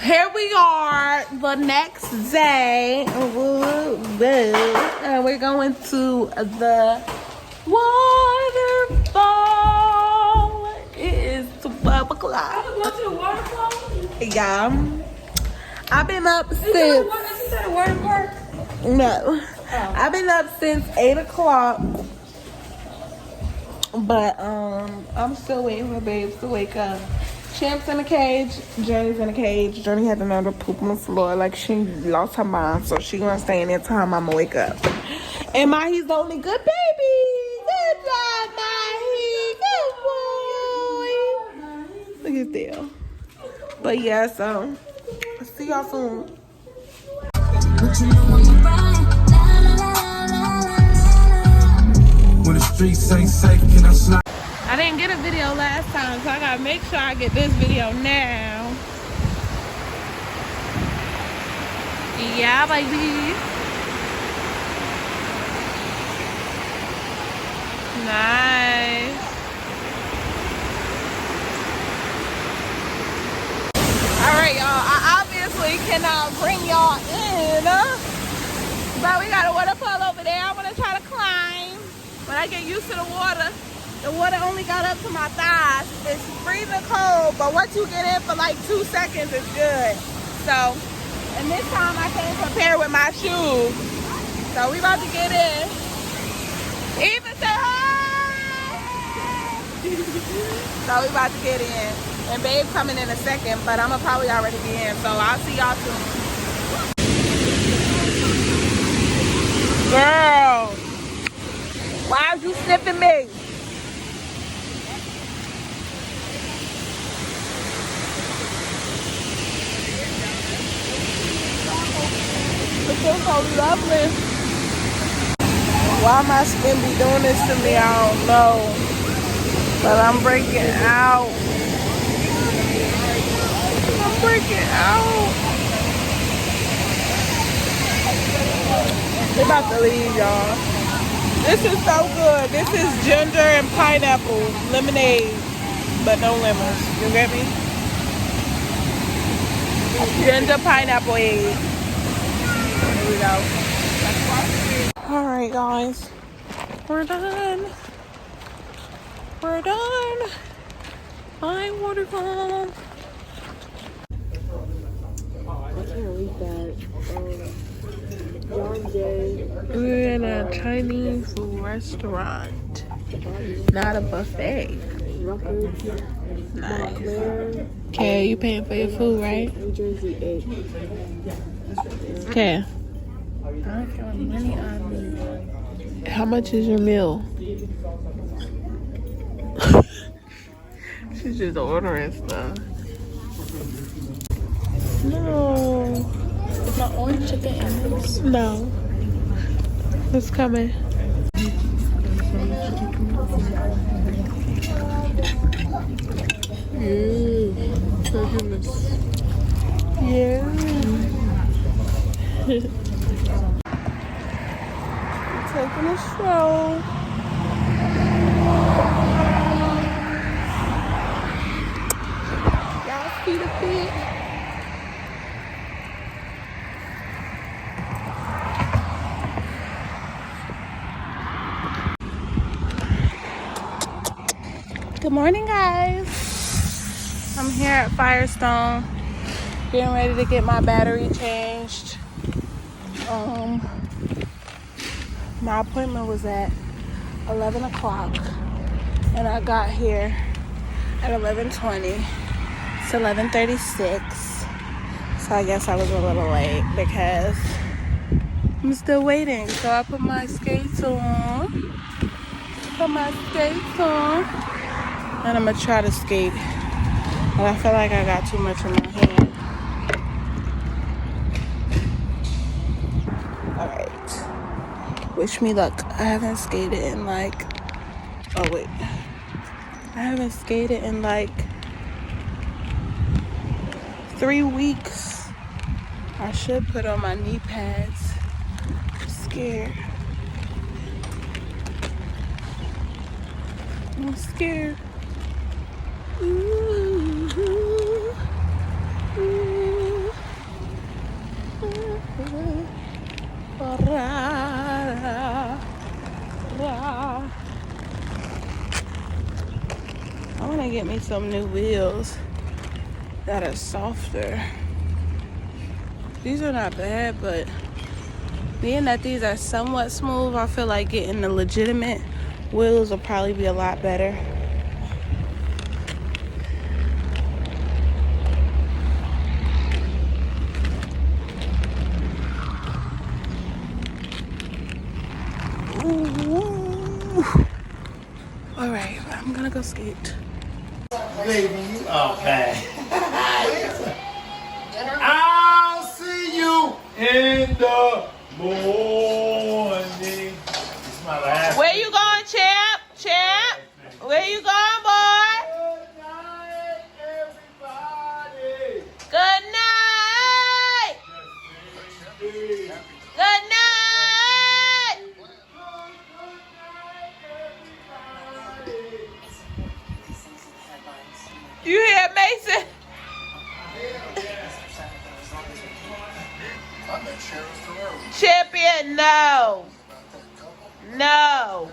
Here we are the next day. And we're going to the waterfall. It is 12 o'clock. I was going to the waterfall? Yeah. I've been up since... Is that a water park? No. Oh. I've been up since 8 o'clock. But I'm still waiting for babes to wake up. Champ's in a cage, Journey's in a cage. Journey had another poop on the floor like she lost her mind, so she gonna stay in there till her mama wake up. And Mahi's the only good baby. Good job, Mahi. Good boy. Look at there. But yeah, so I'll see y'all soon. When the streets ain't safe, can I slide? I didn't get a video last time, so I gotta make sure I get this video now. Yeah, baby. Nice. Alright, y'all. I obviously cannot bring y'all in, but we got a waterfall over there. I'm gonna try to climb. When I get used to the water only got up to my thighs. It's freezing cold, but once you get in for like 2 seconds, it's good. So, and this time I came prepared with my shoes. So we about to get in. Even say hi! So we about to get in. And babe coming in a second, but I'ma probably already be in. So I'll see y'all soon. Girl, why are you sniffing me? It feels so lovely. Why my skin be doing this to me, I don't know. But I'm breaking out. I'm breaking out. We're about to leave, y'all. This is so good. This is ginger and pineapple lemonade, but no lemons. You get me? Ginger pineapple egg. Here we go. Alright, guys. We're done. We're done. Hi, waterfall. I can't read that. John Jay. We're in a Chinese restaurant. Not a buffet. Records. Nice. Okay, you paying for your food, right? New Jersey 8. Okay. I don't have money on me. How much is your meal? She's just ordering stuff. No. Is my orange chicken in this? No. It's coming. Yeah. Taking a stroll. Y'all see the fit? Good morning, guys. I'm here at Firestone, getting ready to get my battery changed. My appointment was at 11 o'clock, and I got here at 11:20. It's 11:36, so I guess I was a little late because I'm still waiting. So I put my skates on. And I'm gonna try to skate, but I feel like I got too much in my hand. All right, wish me luck. I haven't skated in like, I haven't skated in like 3 weeks. I should put on my knee pads. I'm scared. I'm scared. Ooh, ooh, ooh. I want to get me some new wheels that are softer. These are not bad, but being that these are somewhat smooth, I feel like getting the legitimate wheels will probably be a lot better. Ooh. All right, I'm gonna go skate. Baby, you are bad. I'll see you in the morning. It's my last. Where you going, champ? Champ? Where you going, boy? Good night, everybody. Good night. Good Good night. You hear Mason? Champion, no. No.